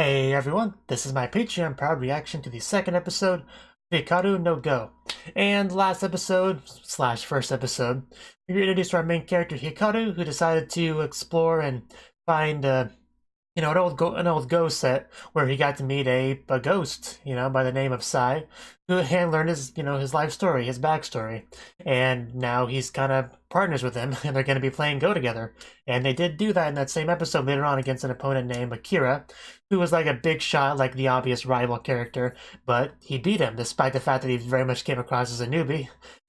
Hey everyone, this is my Patreon proud reaction to the second episode of Hikaru no Go. And last episode, slash first episode, we were introduced to our main character Hikaru, who decided to explore and find an old ghost set where he got to meet a ghost, by the name of Sai, who had learned his life story, his backstory, and now he's kind of partners with him, and they're going to be playing Go together. And they did do that in that same episode later on against an opponent named Akira, who was like a big shot, like the obvious rival character, but he beat him despite the fact that he very much came across as a newbie.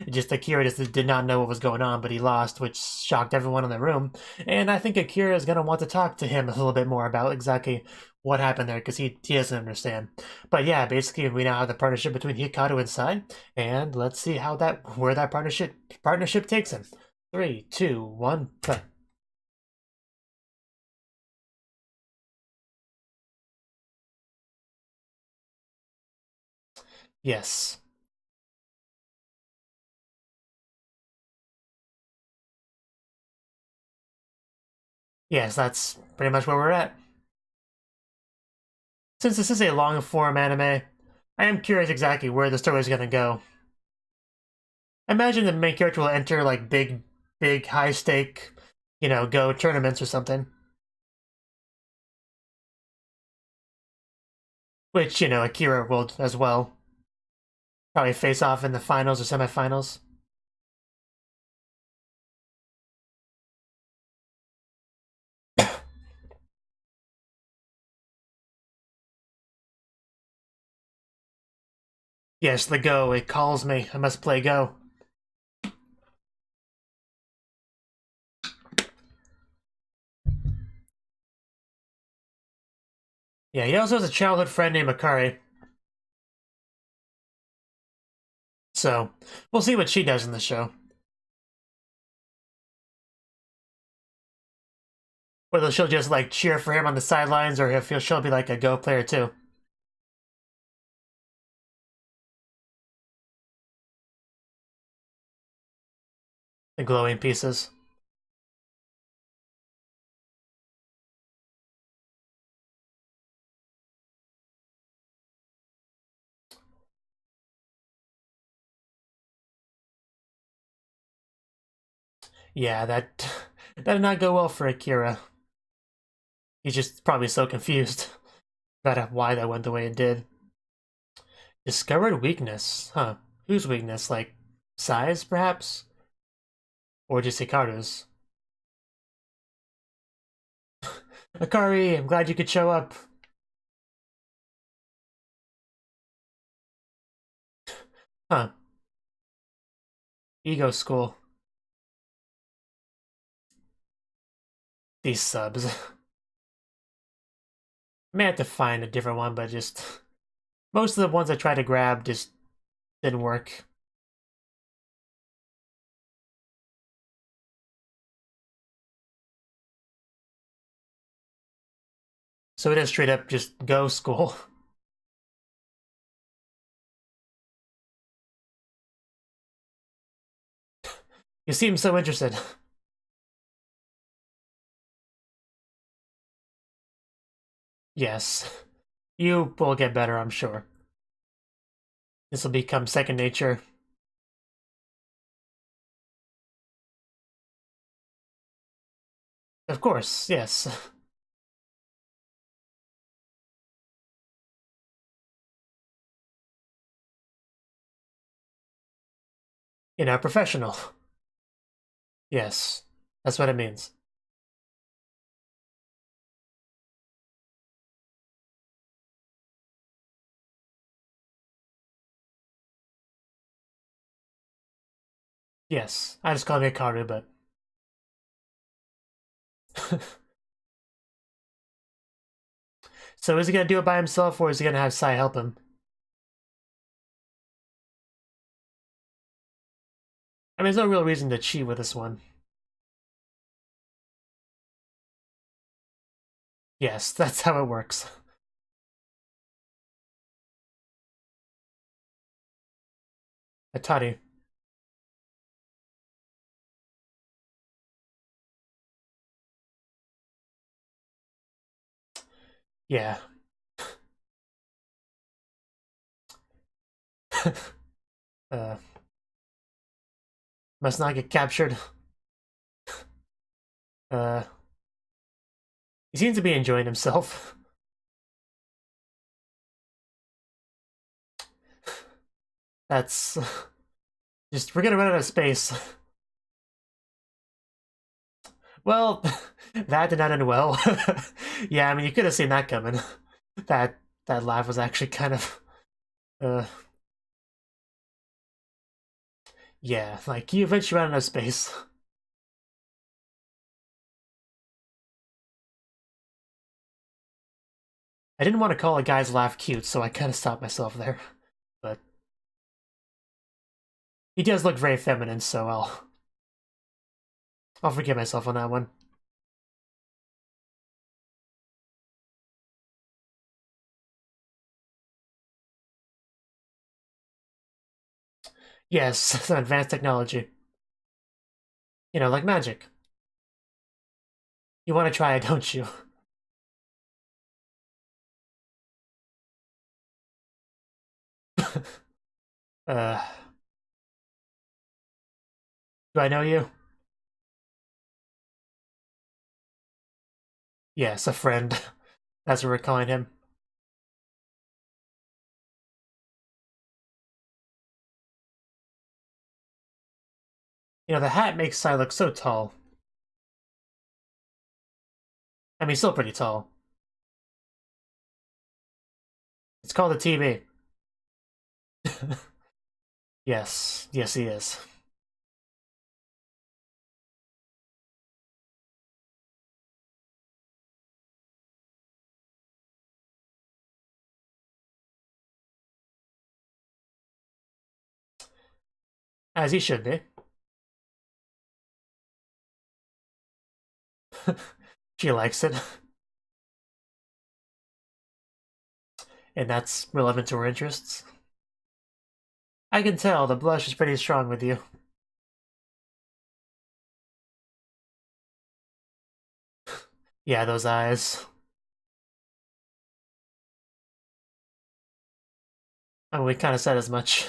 Just Akira just did not know what was going on, but he lost, which shocked everyone in the room. And I think Akira is going to want to talk to him a little bit more about exactly what happened there, because he doesn't understand. But yeah, basically we now have the partnership between Hikaru and Sai, and let's see where that partnership takes him. 3, 2, 1, play. Yes. Yes, that's pretty much where we're at. Since this is a long-form anime, I am curious exactly where the story is going to go. I imagine the main character will enter like big, high-stake, Go tournaments or something. Which, Akira will as well. Probably face off in the finals or semifinals. Yes, the Go, it calls me. I must play Go. Yeah, he also has a childhood friend named Hikaru. So, we'll see what she does in the show. Whether she'll just, like, cheer for him on the sidelines, or if she'll be, like, a Go player, too. The glowing pieces. Yeah, that did not go well for Akira. He's just probably so confused about why that went the way it did. Discovered weakness. Huh. Whose weakness? Like, size, perhaps? Or just Hikaru's? Akari, I'm glad you could show up. Huh. Ego school. These subs. I may have to find a different one, but just... Most of the ones I tried to grab just didn't work. So it is straight up just Go school. You seem so interested. Yes. You will get better, I'm sure. This will become second nature. Of course, yes. Professional. Yes, that's what it means. Yes, I just call him Hikaru, but... So is he gonna do it by himself, or is he gonna have Sai help him? I mean, there's no real reason to cheat with this one. Yes, that's how it works. Atari. Yeah. uh, must not get captured. He seems to be enjoying himself. That's... just, we're gonna run out of space. Well, that did not end well. Yeah, I mean, you could have seen that coming. That laugh was actually kind of... yeah, like, you eventually ran out of space. I didn't want to call a guy's laugh cute, so I kind of stopped myself there. But he does look very feminine, so I'll forgive myself on that one. Yes, it's an advanced technology. You know, like magic. You want to try it, don't you? uh, do I know you? Yes, a friend. That's what we're calling him. You know, the hat makes Sai look so tall. I mean, still pretty tall. It's called a TV. Yes, yes he is. As he should be. She likes it. And that's relevant to her interests. I can tell the blush is pretty strong with you. Yeah, those eyes. I mean, we kind of said as much.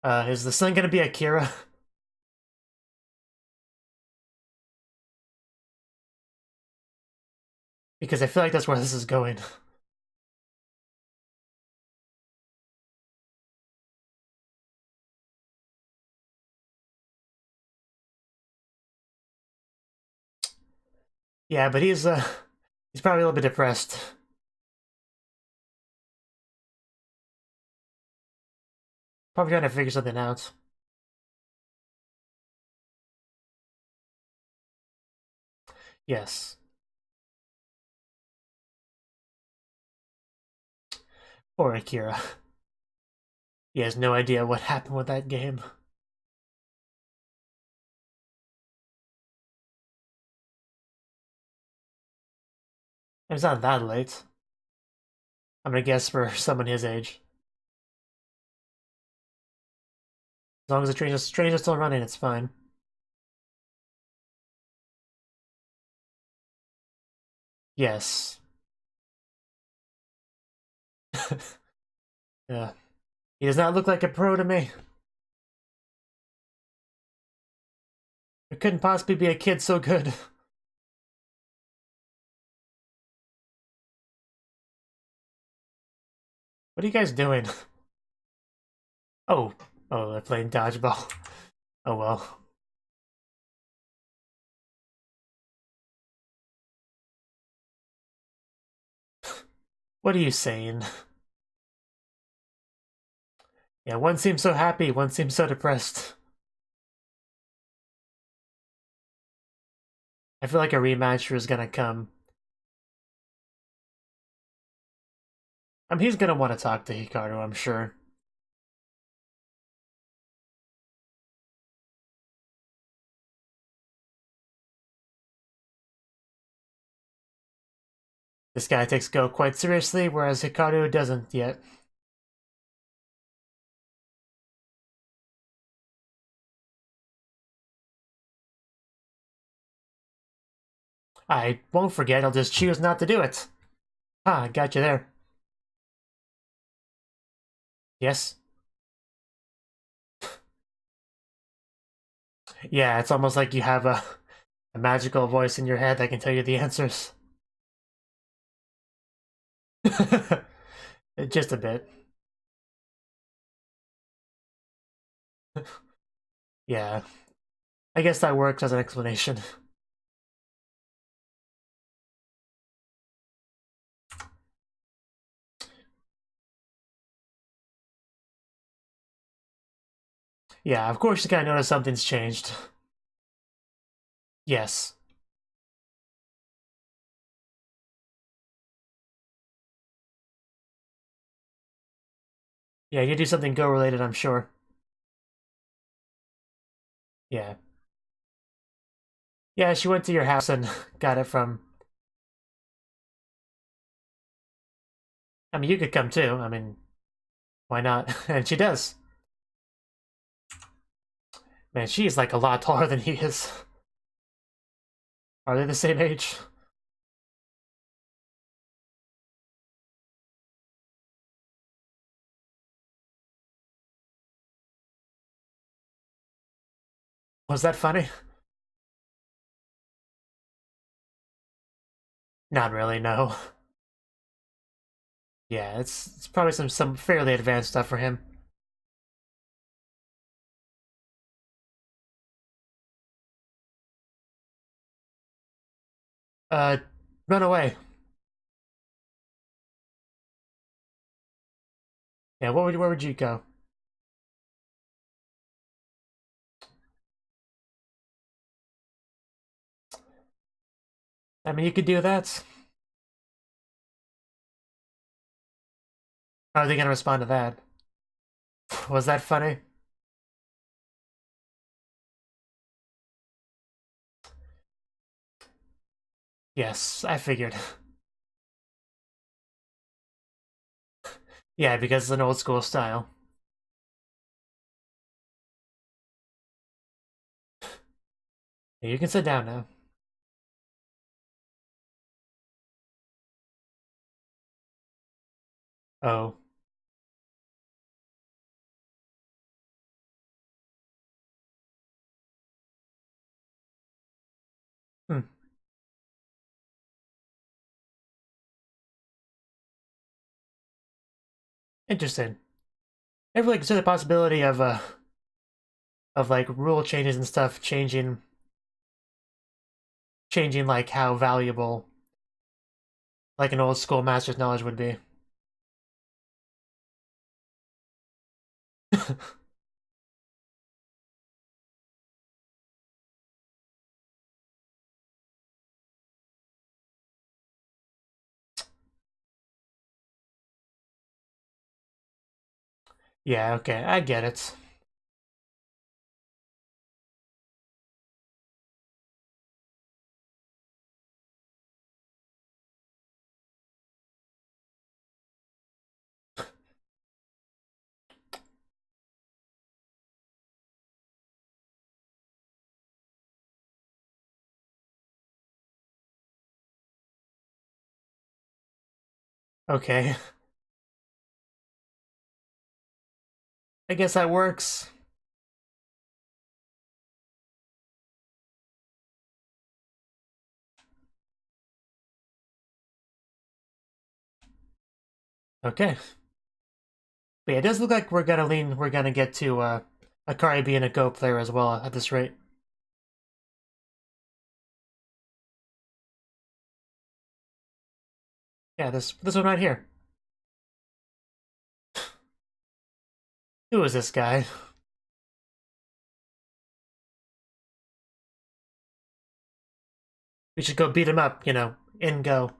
Is the sun gonna be Akira? Because I feel like that's where this is going. Yeah, but he's probably a little bit depressed. Probably trying to figure something out. Yes. Poor Akira. He has no idea what happened with that game. It's not that late. I'm gonna guess for someone his age. As long as the trains are still running, it's fine. Yes. Yeah. He does not look like a pro to me. It couldn't possibly be a kid so good. What are you guys doing? Oh. Oh, they're playing dodgeball. Oh well. What are you saying? Yeah, one seems so happy, one seems so depressed. I feel like a rematch is gonna come. I mean, he's gonna want to talk to Hikaru, I'm sure. This guy takes Go quite seriously, whereas Hikaru doesn't yet. I won't forget, I'll just choose not to do it. Ah, got you there. Yes? Yeah, it's almost like you have a magical voice in your head that can tell you the answers. Just a bit. Yeah. I guess that works as an explanation. Yeah, of course you kind of notice something's changed. Yes. Yeah, you do something Go related, I'm sure. Yeah. Yeah, she went to your house and got it from... I mean, you could come too. I mean, why not? And she does. Man, she's like a lot taller than he is. Are they the same age? Was that funny? Not really, no. Yeah, it's probably some fairly advanced stuff for him. Uh, Run away. Yeah, where would you go? I mean, you could do that. How are they gonna respond to that? Was that funny? Yes, I figured. Yeah, because it's an old school style. Yeah, you can sit down now. Oh. Hmm. Interesting. Ever like consider the possibility of like rule changes and stuff changing like how valuable like an old school master's knowledge would be. Yeah, okay, I get it. Okay. I guess that works. Okay. But yeah, it does look like we're gonna get to Hikaru being a Go player as well at this rate. Yeah, this one right here. Who is this guy? We should go beat him up, you know, in Go.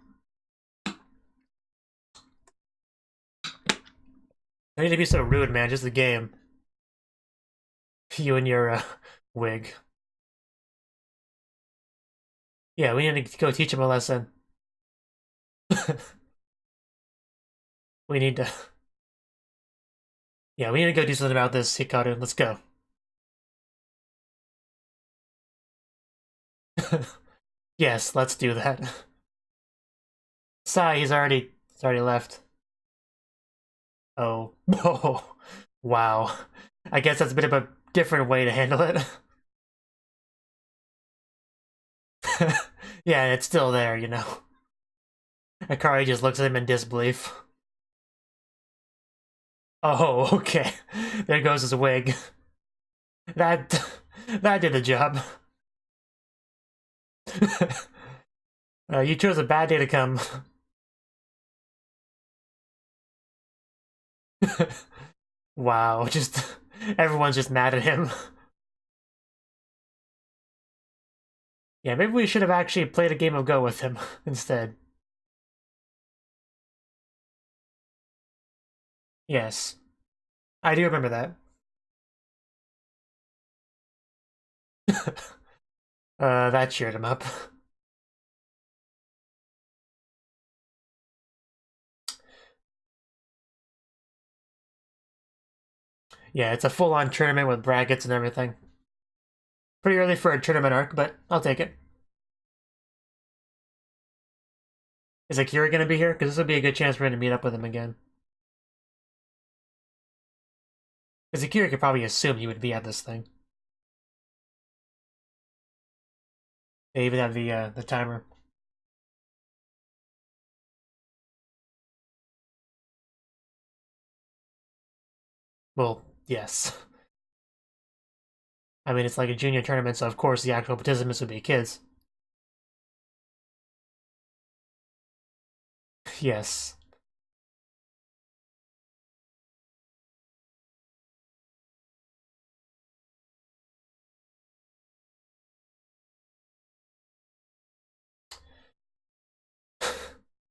I need to be so rude, man, just a game. You and your wig. Yeah, we need to go teach him a lesson. We need to... Yeah, we need to go do something about this, Hikaru. Let's go. Yes, let's do that. Sai, he's already left. Oh. Oh. Wow. I guess that's a bit of a different way to handle it. Yeah, it's still there, you know. Hikaru just looks at him in disbelief. Oh, okay. There goes his wig. That that did the job. You chose a bad day to come. Wow, just everyone's just mad at him. Yeah, maybe we should have actually played a game of Go with him instead. Yes, I do remember that. That cheered him up. Yeah, it's a full-on tournament with brackets and everything. Pretty early for a tournament arc, but I'll take it. Is Akira gonna be here? Because this would be a good chance for him to meet up with him again. Because Akira could probably assume he would be at this thing. They even have the timer. Well, yes. I mean, it's like a junior tournament, so of course the actual participants would be kids. Yes.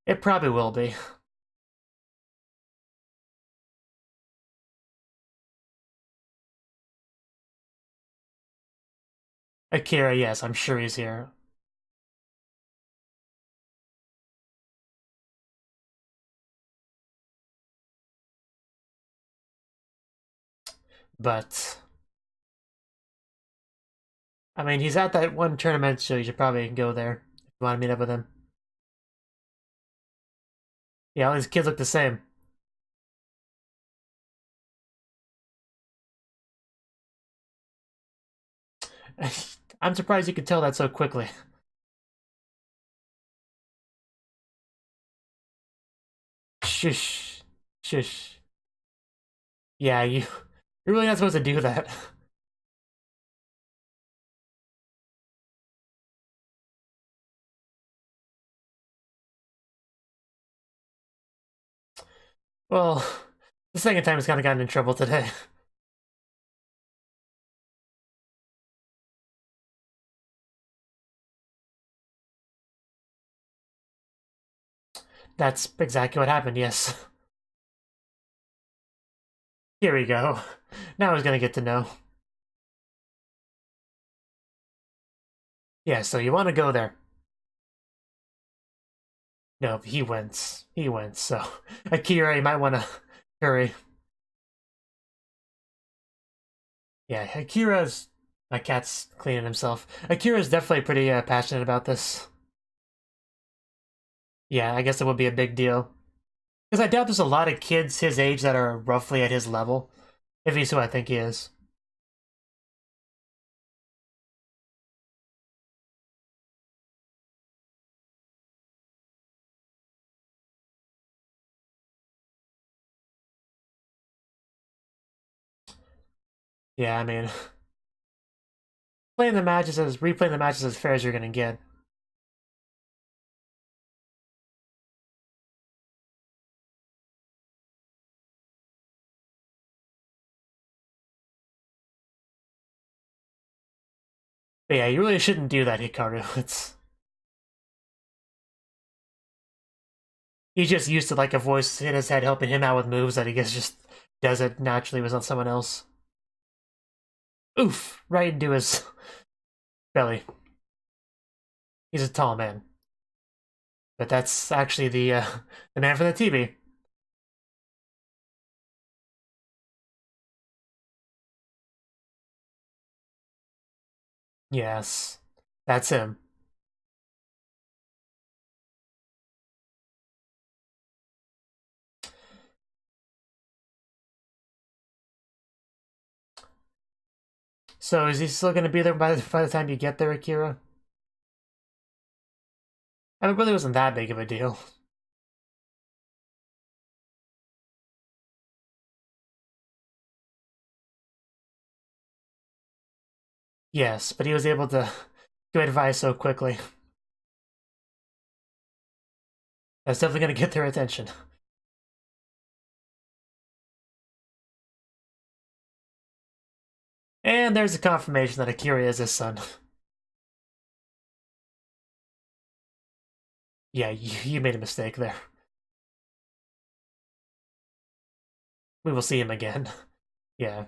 It probably will be. Akira, yes, I'm sure he's here. But, I mean, he's at that one tournament, so you should probably go there if you want to meet up with him. Yeah, all these kids look the same. I'm surprised you could tell that so quickly. Shush. Shush. Yeah, you're really not supposed to do that. Well, the second time he's kind of gotten in trouble today. That's exactly what happened, yes. Here we go. Now he's gonna get to know. Yeah, so you want to go there. No, he wins. He wins, so... Akira, you might want to hurry. Yeah, Akira's... My cat's cleaning himself. Akira's definitely pretty passionate about this. Yeah, I guess it would be a big deal. Because I doubt there's a lot of kids his age that are roughly at his level. If he's who I think he is. Yeah, I mean... replaying the matches as fair as you're gonna get. But yeah, you really shouldn't do that, Hikaru. It's... He's just used to like a voice in his head helping him out with moves that he gets just does it naturally with someone else. Oof! Right into his belly. He's a tall man. But that's actually the man from the TV. Yes. That's him. So is he still going to be there by the time you get there, Akira? I mean, it really wasn't that big of a deal. Yes, but he was able to give advice so quickly. That's definitely going to get their attention. And there's a confirmation that Akira is his son. Yeah, you made a mistake there. We will see him again. Yeah.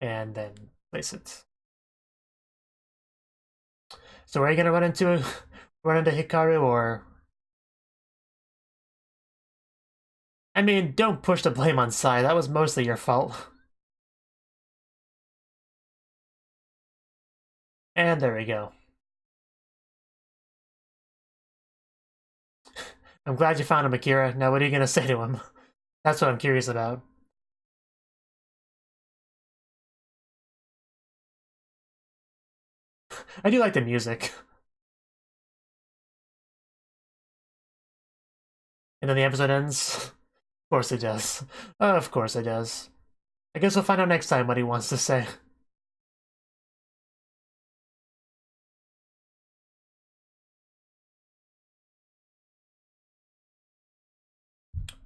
And then place it. So are you gonna run into Hikaru, or? I mean, don't push the blame on Sai. That was mostly your fault. And there we go. I'm glad you found him, Akira. Now what are you gonna say to him? That's what I'm curious about. I do like the music. And then the episode ends. Of course it does. Of course it does. I guess we'll find out next time what he wants to say.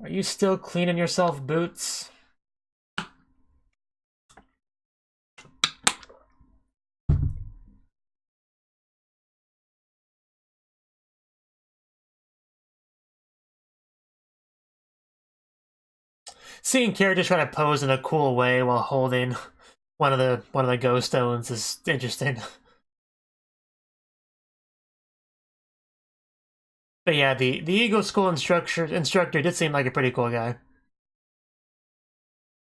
Are you still cleaning yourself, Boots? Seeing characters try to pose in a cool way while holding one of the ghost stones is interesting. But yeah, the Ego School instructor did seem like a pretty cool guy.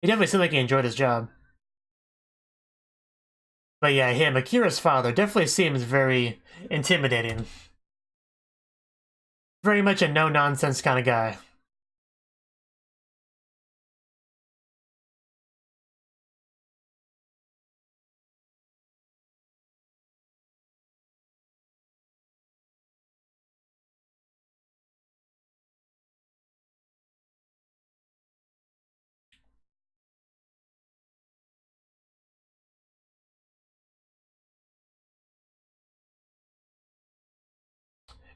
He definitely seemed like he enjoyed his job. But yeah, him, Akira's father, definitely seems very intimidating. Very much a no-nonsense kind of guy.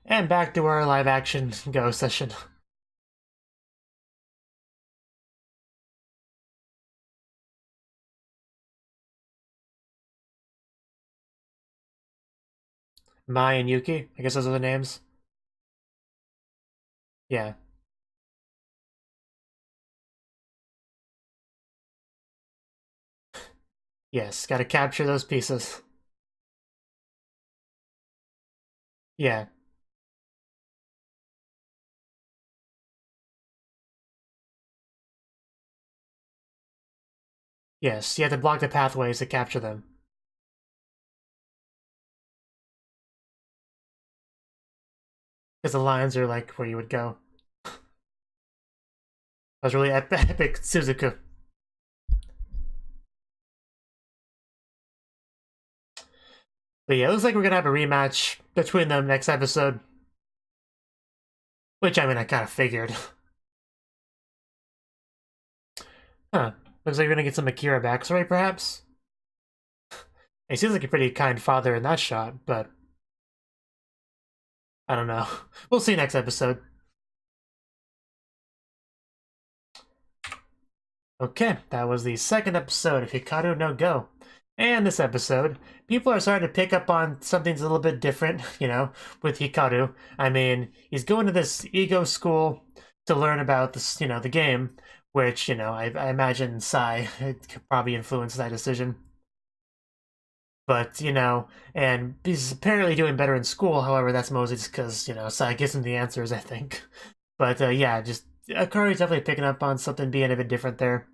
And back to our live-action Go session. Mai and Yuki, I guess those are the names. Yeah. Yes, gotta capture those pieces. Yeah. Yes, you have to block the pathways to capture them. Because the lines are like where you would go. That was really epic, Suzuku. But yeah, it looks like we're gonna have a rematch between them next episode. Which, I mean, I kind of figured. Huh. Looks like we're gonna get some Akira backstory, perhaps? He seems like a pretty kind father in that shot, but... I don't know. We'll see next episode. Okay, that was the second episode of Hikaru no Go. And this episode, people are starting to pick up on something's a little bit different, you know, with Hikaru. I mean, he's going to this ego school to learn about this, you know, the game, which, you know, I imagine Sai could probably influence that decision. But, you know, and he's apparently doing better in school, however, that's mostly just because, you know, Sai gives him the answers, I think. But, yeah, just, Akari's definitely picking up on something being a bit different there.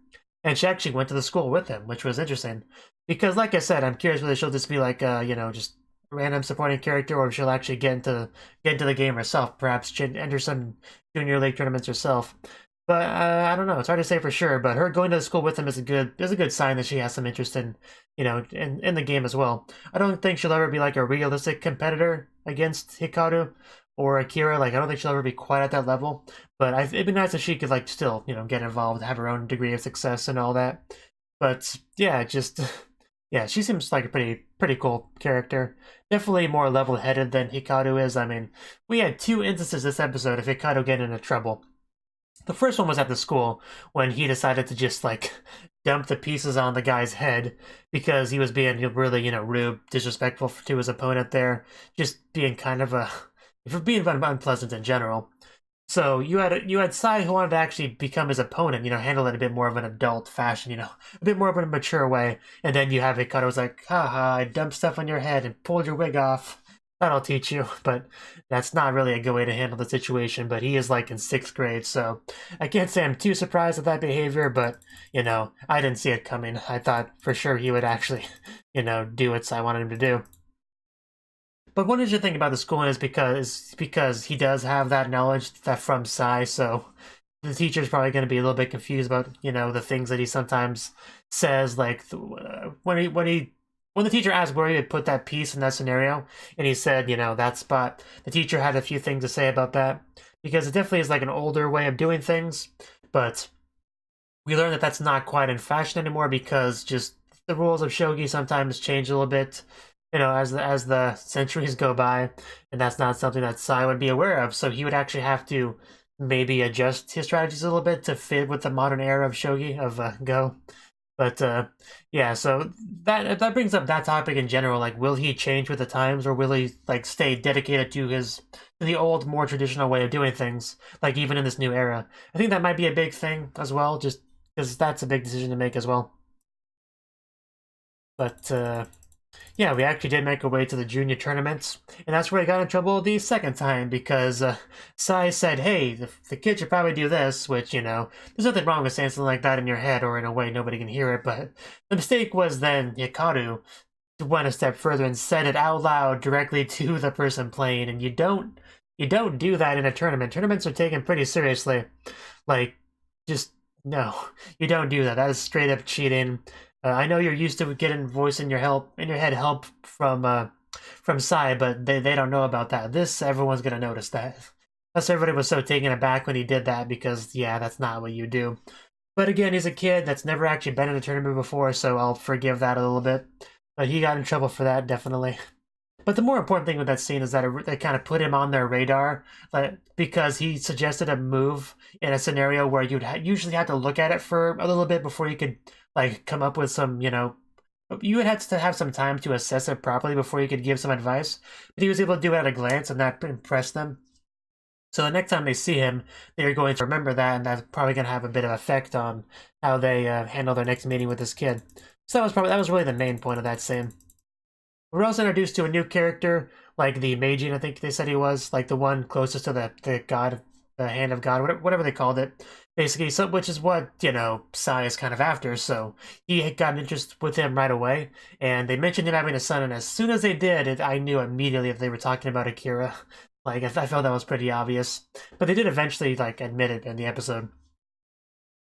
And she actually went to the school with him, which was interesting. Because, like I said, I'm curious whether she'll just be like, you know, just random supporting character, or if she'll actually get into the game herself. Perhaps enter some junior league tournaments herself. But I don't know. It's hard to say for sure. But her going to school with him is a good sign that she has some interest in, in the game as well. I don't think she'll ever be like a realistic competitor against Hikaru or Akira. Like I don't think she'll ever be quite at that level. But it'd be nice if she could like still get involved, have her own degree of success and all that. But yeah, just yeah, she seems like a pretty cool character. Definitely more level-headed than Hikaru is. I mean, we had 2 instances this episode of Hikaru getting into trouble. The first one was at the school when he decided to just like dump the pieces on the guy's head because he was being really, rude, disrespectful to his opponent there, just being kind of being unpleasant in general. So you had Sai who wanted to actually become his opponent, handle it a bit more of an adult fashion, a bit more of a mature way, and then you have Hikaru was like, haha, I dumped stuff on your head and pulled your wig off. That'll teach you, but that's not really a good way to handle the situation. But he is like in 6th grade, so I can't say I'm too surprised at that behavior, but, I didn't see it coming. I thought for sure he would actually, do what I wanted him to do. But one interesting thing about the schooling is because he does have that knowledge that from Sai, so the teacher's probably going to be a little bit confused about, the things that he sometimes says, like when the teacher asked where he would put that piece in that scenario, and he said, that spot, the teacher had a few things to say about that, because it definitely is like an older way of doing things, but we learned that that's not quite in fashion anymore because just the rules of shogi sometimes change a little bit, as the centuries go by, and that's not something that Sai would be aware of, so he would actually have to maybe adjust his strategies a little bit to fit with the modern era of shogi, of Go. But yeah, so that brings up that topic in general. Like, will he change with the times, or will he like stay dedicated to the old, more traditional way of doing things? Like even in this new era, I think that might be a big thing as well. Just because that's a big decision to make as well. But yeah, we actually did make our way to the junior tournaments, and that's where I got in trouble the second time because Sai said, hey, the kid should probably do this, which, there's nothing wrong with saying something like that in your head or in a way nobody can hear it, but the mistake was then Hikaru went a step further and said it out loud directly to the person playing, and you don't do that in a tournament. Tournaments are taken pretty seriously. Like, just, no, you don't do that. That is straight up cheating. I know you're used to getting voice in your head help from Sai, but they don't know about that. Everyone's gonna notice that. Plus, everybody was so taken aback when he did that because yeah, that's not what you do. But again, he's a kid that's never actually been in a tournament before, so I'll forgive that a little bit. But he got in trouble for that, definitely. But the more important thing with that scene is that they kind of put him on their radar, because he suggested a move in a scenario where you'd usually have to look at it for a little bit before you could like come up with some, you would have to have some time to assess it properly before you could give some advice. But he was able to do it at a glance, and that impressed them. So the next time they see him, they're going to remember that, and that's probably going to have a bit of effect on how they handle their next meeting with this kid. So that was really the main point of that scene. We're also introduced to a new character, like the Meijin, I think they said he was, like the one closest to the god, the hand of God, whatever they called it. Basically, so which is what, Sai is kind of after, so he had got an interest with him right away, and they mentioned him having a son, and as soon as they did, I knew immediately if they were talking about Akira. Like, I felt that was pretty obvious. But they did eventually, like, admit it in the episode.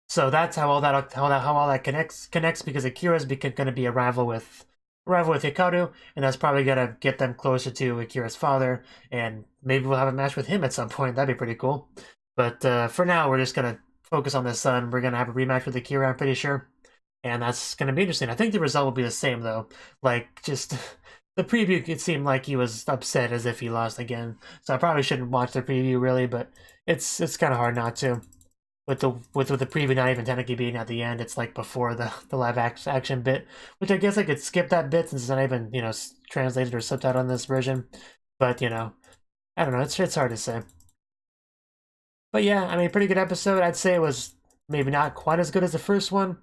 So that's how all that connects because Akira's going to be a rival with Hikaru, and that's probably gonna get them closer to Akira's father, and maybe we'll have a match with him at some point. That'd be pretty cool. But for now, we're just gonna focus on the son. We're gonna have a rematch with Akira, I'm pretty sure, and that's gonna be interesting. I think the result will be the same though. Like, just the preview, it seemed like he was upset as if he lost again. So I probably shouldn't watch the preview really, but it's kind of hard not to. With the preview not even technically being at the end, it's like before the live action bit, which I guess I could skip that bit since it's not even translated or subtitled on this version. But I don't know, it's hard to say. But yeah, I mean, pretty good episode. I'd say it was maybe not quite as good as the first one,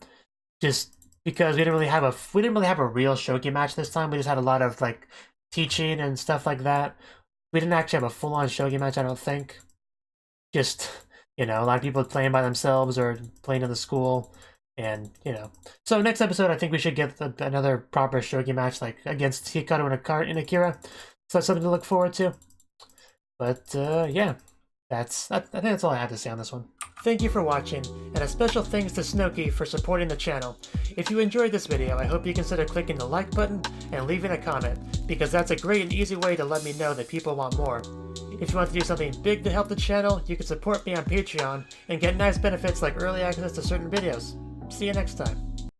just because we didn't really have a real shogi match this time. We just had a lot of like teaching and stuff like that. We didn't actually have a full-on shogi match, I don't think. Just a lot of people playing by themselves or playing in the school, and So next episode, I think we should get another proper shogi match, like against Hikaru and Akira. So that's something to look forward to. But yeah, I think that's all I have to say on this one. Thank you for watching, and a special thanks to Cnouki for supporting the channel. If you enjoyed this video, I hope you consider clicking the like button and leaving a comment, because that's a great and easy way to let me know that people want more. If you want to do something big to help the channel, you can support me on Patreon and get nice benefits like early access to certain videos. See you next time.